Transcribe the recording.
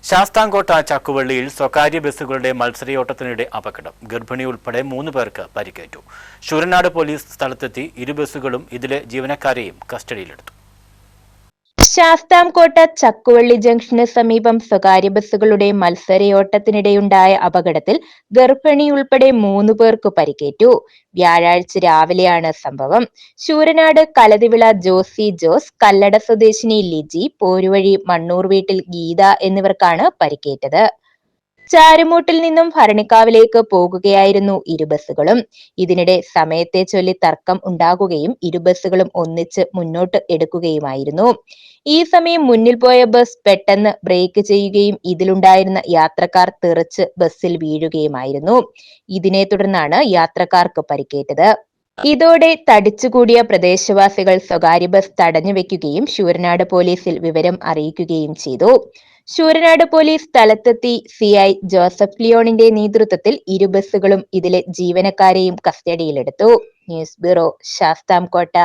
ശാസ്താംകോട്ട ചക്കുവള്ളിയിൽ സ്വകാര്യ ബസ്സുകളുടെ മത്സരയോട്ടത്തിനിടെ അപകടം. ഗർഭിണി ഉൾപ്പെടെ 3 പേർക്ക് പരിക്കേറ്റു. ശൂരനാട് പോലീസ് സ്ഥലത്തെത്തി ഇരു ബസ്സുകളും ഇതിലെ ജീവനക്കാരെയും കസ്റ്റഡിയിലെടുത്തു. ശാസ്താംകോട്ട ചക്കുവള്ളി ജംഗ്ഷന് സമീപം സ്വകാര്യ ബസ്സുകളുടെ മത്സരയോട്ടത്തിനിടെയുണ്ടായ അപകടത്തിൽ ഗർഭിണി ഉൾപ്പെടെ 3 പേർക്ക് പരിക്കേറ്റു. വ്യാഴാഴ്ച രാവിലെയാണ് സംഭവം. ശൂരനാട് കലതിവിള ജോസി ജോസ്, കല്ലട സ്വദേശിനി ലിജി, പോരുവഴി മണ്ണൂർ വീട്ടിൽ ഗീത എന്നിവർക്കാണ് പരിക്കേറ്റത്. ചാരുമൂട്ടിൽ നിന്നും ഭരണിക്കാവിലേക്ക് പോകുകയായിരുന്നു ഇരു ബസ്സുകളും. ഇതിനിടെ സമയത്തെ ചൊല്ലി തർക്കം ഉണ്ടാകുകയും ഇരു ബസ്സുകളും ഒന്നിച്ച് മുന്നോട്ട് എടുക്കുകയുമായിരുന്നു. ഈ സമയം മുന്നിൽ പോയ ബസ് പെട്ടെന്ന് ബ്രേക്ക് ചെയ്യുകയും ഇതിലുണ്ടായിരുന്ന യാത്രക്കാർ തെറിച്ച് ബസ്സിൽ വീഴുകയുമായിരുന്നു. ഇതിനെ തുടർന്നാണ് യാത്രക്കാർക്ക് പരിക്കേറ്റത്. ഇതോടെ തടിച്ചുകൂടിയ പ്രദേശവാസികൾ സ്വകാര്യ ബസ് തടഞ്ഞു വെക്കുകയും ശൂരനാട് പോലീസിൽ വിവരം അറിയിക്കുകയും ചെയ്തു. ശൂരനാട് പോലീസ് സ്ഥലത്തെത്തി സിഐ ജോസഫ് ലിയോണിന്റെ നേതൃത്വത്തിൽ ഇരു ബസ്സുകളും ഇതിലെ ജീവനക്കാരെയും കസ്റ്റഡിയിലെടുത്തു. News bureau, Sasthamkotta.